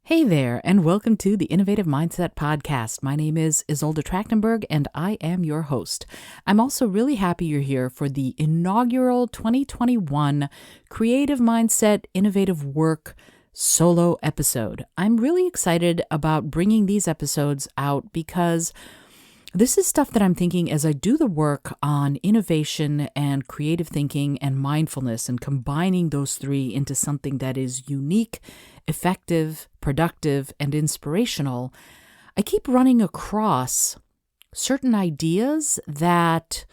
Hey there, and welcome to the Innovative Mindset Podcast. My name is Isolde Trachtenberg, and I am your host. I'm also really happy you're here for the inaugural 2021 Creative Mindset Innovative Work solo episode. I'm really excited about bringing these episodes out because this is stuff that I'm thinking as I do the work on innovation and creative thinking and mindfulness and combining those three into something that is unique, effective, productive, and inspirational. I keep running across certain ideas that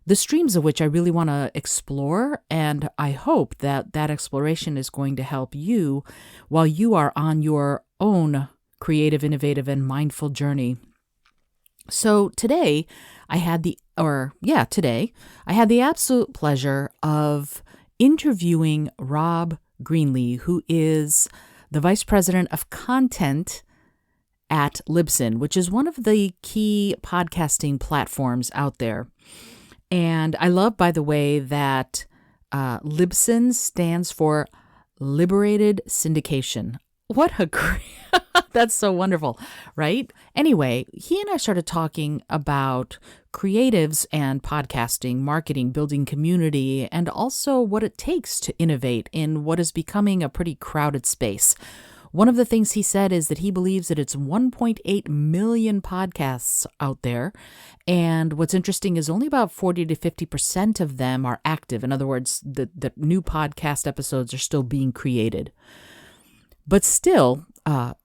the streams of which I really want to explore, and I hope that that exploration is going to help you while you are on your own creative, innovative, and mindful journey. So today I had the absolute pleasure of interviewing Rob Greenlee, who is the Vice President of Content at Libsyn, which is one of the key podcasting platforms out there. And I love, by the way, that Libsyn stands for Liberated Syndication. What a great... That's so wonderful, right? Anyway, he and I started talking about creatives and podcasting, marketing, building community, and also what it takes to innovate in what is becoming a pretty crowded space. One of the things he said is that he believes that it's 1.8 million podcasts out there. And what's interesting is only about 40 to 50% of them are active. In other words, the new podcast episodes are still being created. But still,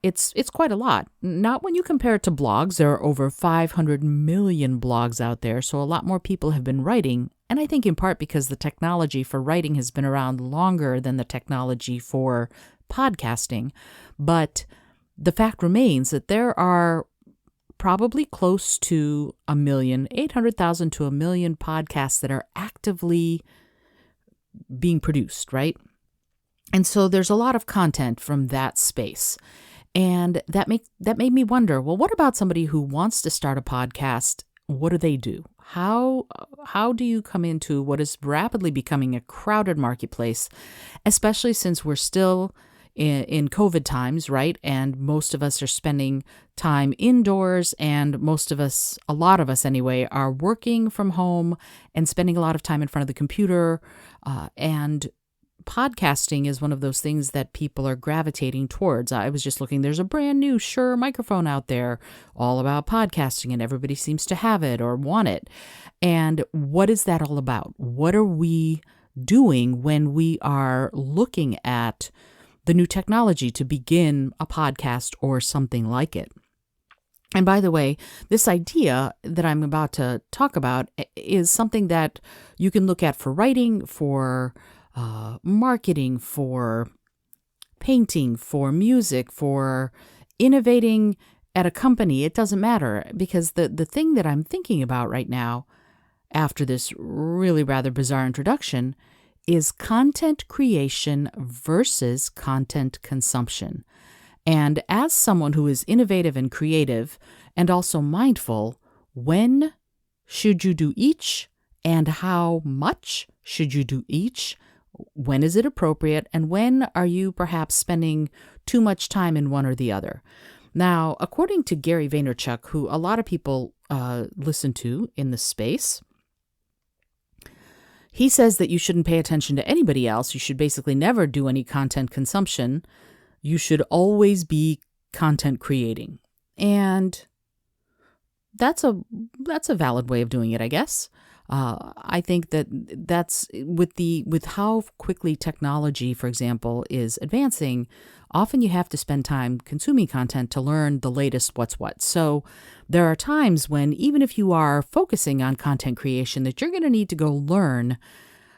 it's quite a lot. Not when you compare it to blogs. There are over 500 million blogs out there, so a lot more people have been writing. And I think in part because the technology for writing has been around longer than the technology for podcasting. But the fact remains that there are probably close to 800,000 to 1 million podcasts that are actively being produced, right? And so there's a lot of content from that space. And that made me wonder, well, what about somebody who wants to start a podcast? What do they do? How do you come into what is rapidly becoming a crowded marketplace, especially since we're still in COVID times, right? And most of us are spending time indoors, and a lot of us anyway, are working from home and spending a lot of time in front of the computer, and podcasting is one of those things that people are gravitating towards. I was just looking, there's a brand new Shure microphone out there all about podcasting, and everybody seems to have it or want it. And what is that all about? What are we doing when we are looking at the new technology to begin a podcast or something like it? And by the way, this idea that I'm about to talk about is something that you can look at for writing, for marketing, for painting, for music, for innovating at a company. It doesn't matter, because the thing that I'm thinking about right now, after this really rather bizarre introduction, is content creation versus content consumption. And as someone who is innovative and creative and also mindful, when should you do each, and how much should you do each? When is it appropriate, and when are you perhaps spending too much time in one or the other? Now, according to Gary Vaynerchuk, who a lot of people listen to in the space, he says that you shouldn't pay attention to anybody else. You should basically never do any content consumption. You should always be content creating. And that's a valid way of doing it, I guess. I think that's with how quickly technology, for example, is advancing. Often you have to spend time consuming content to learn the latest what's what. So there are times when, even if you are focusing on content creation, that you're going to need to go learn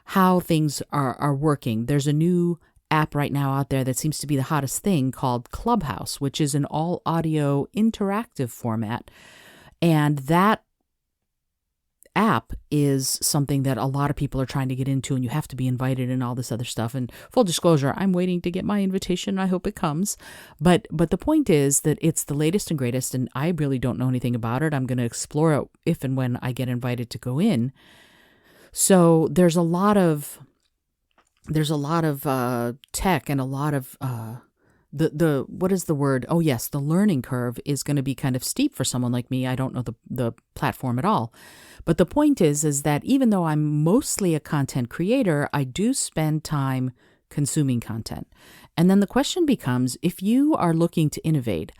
how things are working. There's a new app right now out there that seems to be the hottest thing, called Clubhouse, which is an all audio interactive format. And that app is something that a lot of people are trying to get into, and you have to be invited and all this other stuff. And full disclosure, I'm waiting to get my invitation. I hope it comes. But the point is that it's the latest and greatest, and I really don't know anything about it. I'm going to explore it if and when I get invited to go in. So there's a lot of tech and a lot of the what is the word? Oh yes, the learning curve is going to be kind of steep for someone like me. I don't know the platform at all. But the point is that even though I'm mostly a content creator, I do spend time consuming content. And then the question becomes, if you are looking to innovate,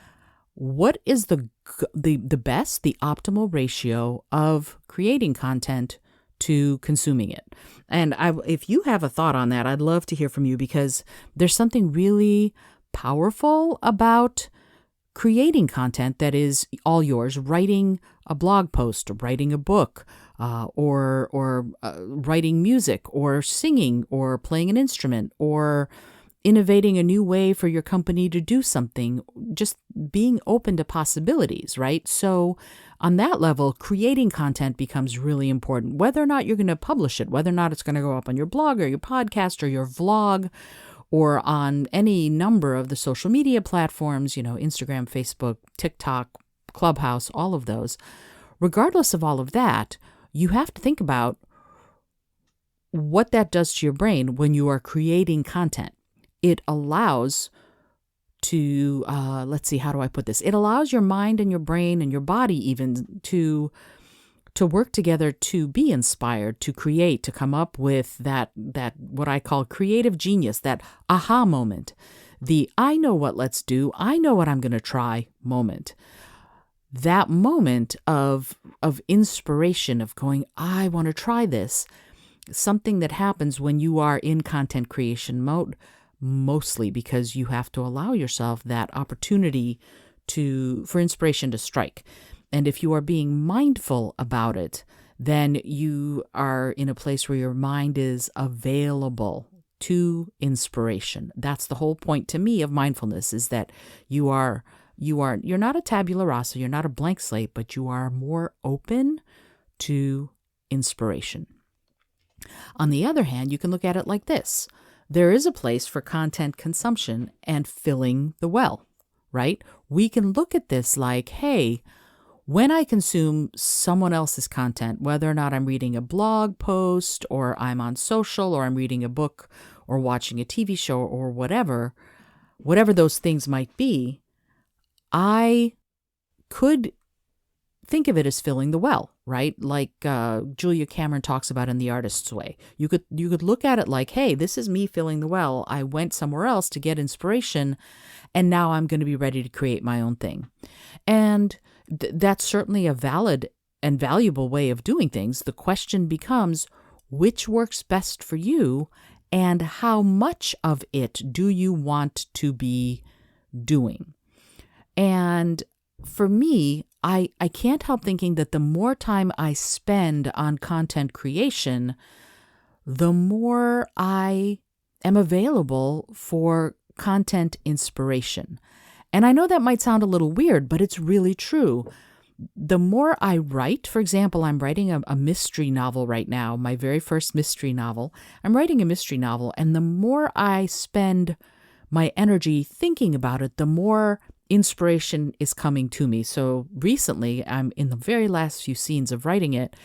what is the best, the optimal ratio of creating content to consuming it? And if you have a thought on that, I'd love to hear from you, because there's something really powerful about creating content that is all yours, writing a blog post, or writing a book, or writing music, or singing, or playing an instrument, or innovating a new way for your company to do something, just being open to possibilities, right? So on that level, creating content becomes really important, whether or not you're going to publish it, whether or not it's going to go up on your blog or your podcast or your vlog, or on any number of the social media platforms, Instagram, Facebook, TikTok, Clubhouse, all of those. Regardless of all of that, you have to think about what that does to your brain when you are creating content. It allows to, let's see, how do I put this? It allows your mind and your brain and your body even to work together, to be inspired, to create, to come up with that what I call creative genius, that aha moment, the I know what let's do, I know what I'm going to try moment. That moment of inspiration, of going, I want to try this, something that happens when you are in content creation mode, mostly because you have to allow yourself that opportunity for inspiration to strike. And if you are being mindful about it, then you are in a place where your mind is available to inspiration. That's the whole point to me of mindfulness, is that you're not a tabula rasa, you're not a blank slate, but you are more open to inspiration. On the other hand, you can look at it like this. There is a place for content consumption and filling the well, right? We can look at this like, hey, when I consume someone else's content, whether or not I'm reading a blog post, or I'm on social, or I'm reading a book, or watching a TV show, or whatever those things might be, I could think of it as filling the well, right? Like Julia Cameron talks about in The Artist's Way. You could look at it like, hey, this is me filling the well. I went somewhere else to get inspiration, and now I'm going to be ready to create my own thing. And that's certainly a valid and valuable way of doing things. The question becomes, which works best for you, and how much of it do you want to be doing? And for me, I can't help thinking that the more time I spend on content creation, the more I am available for content inspiration. And I know that might sound a little weird, but it's really true. The more I write, for example, I'm writing a mystery novel right now, my very first mystery novel. I'm writing a mystery novel, and the more I spend my energy thinking about it, the more inspiration is coming to me. So recently, I'm in the very last few scenes of writing it.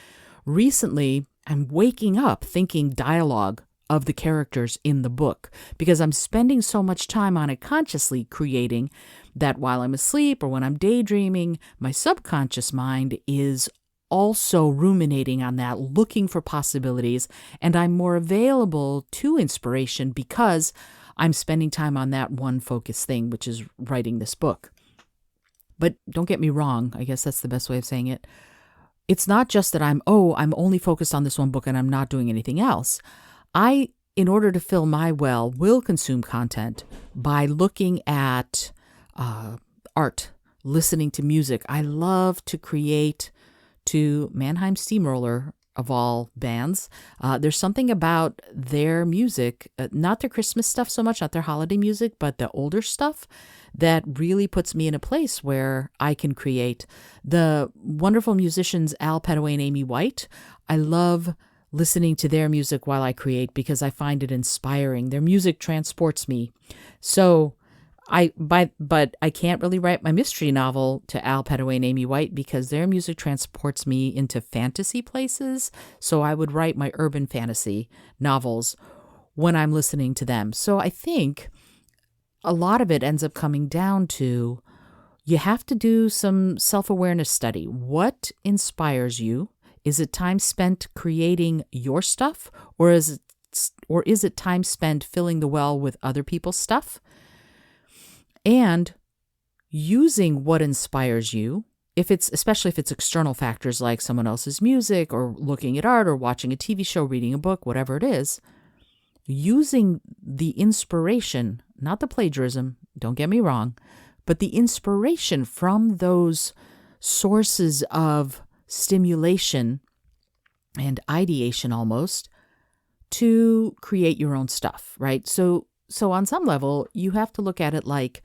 Recently, I'm waking up thinking dialogue of the characters in the book, because I'm spending so much time on it consciously creating that while I'm asleep or when I'm daydreaming, my subconscious mind is also ruminating on that, looking for possibilities, and I'm more available to inspiration because I'm spending time on that one focused thing, which is writing this book. But don't get me wrong, I guess that's the best way of saying it. It's not just that I'm only focused on this one book and I'm not doing anything else. I, in order to fill my well, will consume content by looking at art, listening to music. I love to create to Mannheim Steamroller, of all bands. There's something about their music, not their Christmas stuff so much, not their holiday music, but the older stuff that really puts me in a place where I can create. The wonderful musicians Al Petaway and Amy White, I love listening to their music while I create because I find it inspiring. Their music transports me. So but I can't really write my mystery novel to Al Petaway and Amy White because their music transports me into fantasy places. So I would write my urban fantasy novels when I'm listening to them. So I think a lot of it ends up coming down to you have to do some self-awareness study. What inspires you? Is it time spent creating your stuff, or is it time spent filling the well with other people's stuff? And using what inspires you, especially if it's external factors like someone else's music or looking at art or watching a TV show, reading a book, whatever it is, using the inspiration, not the plagiarism, don't get me wrong, but the inspiration from those sources of stimulation and ideation almost to create your own stuff, right? So on some level, you have to look at it like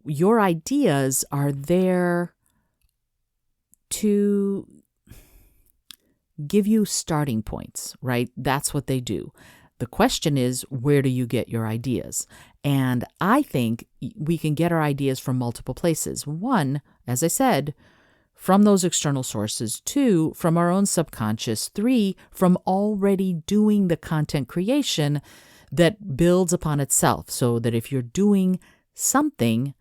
your ideas are there to give you starting points, right? That's what they do. The question is, where do you get your ideas? And I think we can get our ideas from multiple places. One, as I said, from those external sources. Two, from our own subconscious. Three, from already doing the content creation that builds upon itself. So that if you're doing something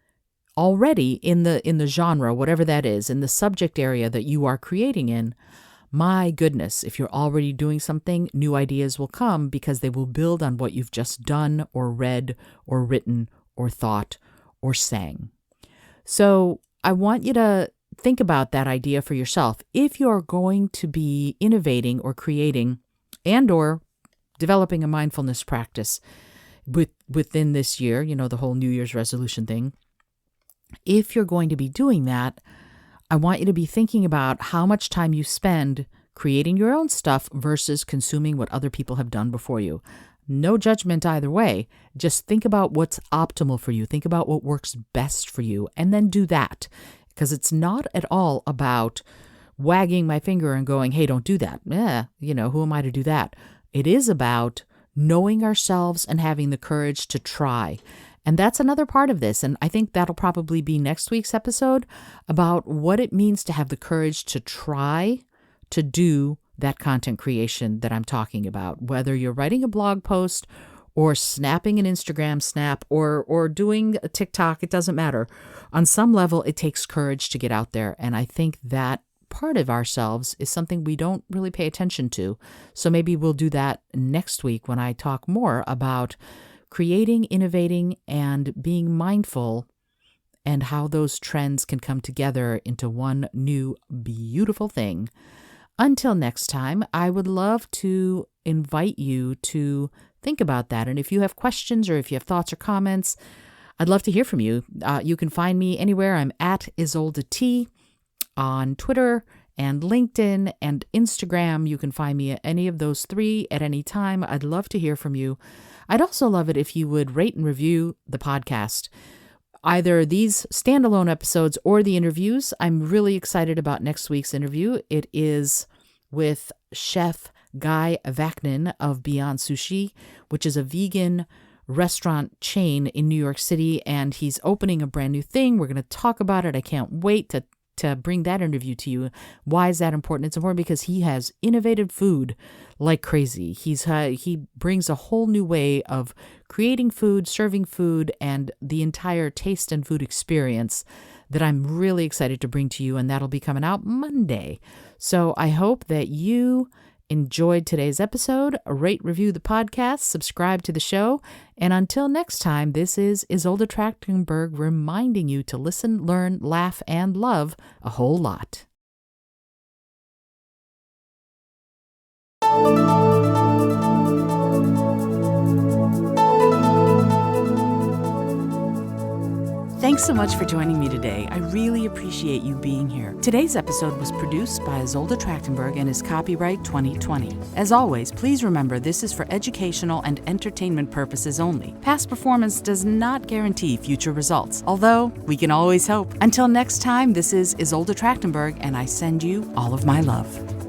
already in the genre, whatever that is, in the subject area that you are creating in, my goodness, if you're already doing something, new ideas will come because they will build on what you've just done or read or written or thought or sang. So I want you to think about that idea for yourself. If you're going to be innovating or creating and or developing a mindfulness practice within this year, the whole New Year's resolution thing, if you're going to be doing that, I want you to be thinking about how much time you spend creating your own stuff versus consuming what other people have done before you. No judgment either way. Just think about what's optimal for you. Think about what works best for you, and then do that. Because it's not at all about wagging my finger and going, hey, don't do that. Who am I to do that? It is about knowing ourselves and having the courage to try. And that's another part of this. And I think that'll probably be next week's episode about what it means to have the courage to try to do that content creation that I'm talking about. Whether you're writing a blog post or snapping an Instagram snap or doing a TikTok, it doesn't matter. On some level, it takes courage to get out there. And I think that part of ourselves is something we don't really pay attention to. So maybe we'll do that next week when I talk more about creating, innovating, and being mindful, and how those trends can come together into one new beautiful thing. Until next time, I would love to invite you to think about that. And if you have questions or if you have thoughts or comments, I'd love to hear from you. You can find me anywhere. I'm at Isolde T on Twitter and LinkedIn and Instagram. You can find me at any of those three at any time. I'd love to hear from you. I'd also love it if you would rate and review the podcast, either these standalone episodes or the interviews. I'm really excited about next week's interview. It is with Chef Guy Vaknin of Beyond Sushi, which is a vegan restaurant chain in New York City, and he's opening a brand new thing. We're going to talk about it. I can't wait to bring that interview to you. Why is that important? It's important because he has innovative food like crazy. He brings a whole new way of creating food, serving food, and the entire taste and food experience that I'm really excited to bring to you, and that'll be coming out Monday. So I hope that you enjoyed today's episode. Rate, review the podcast, subscribe to the show, and until next time, this is Isolde Trachtenberg reminding you to listen, learn, laugh, and love a whole lot. Thanks so much for joining me today. I really appreciate you being here. Today's episode was produced by Isolde Trachtenberg and is copyright 2020. As always, please remember this is for educational and entertainment purposes only. Past performance does not guarantee future results, although we can always hope. Until next time, this is Isolde Trachtenberg, and I send you all of my love.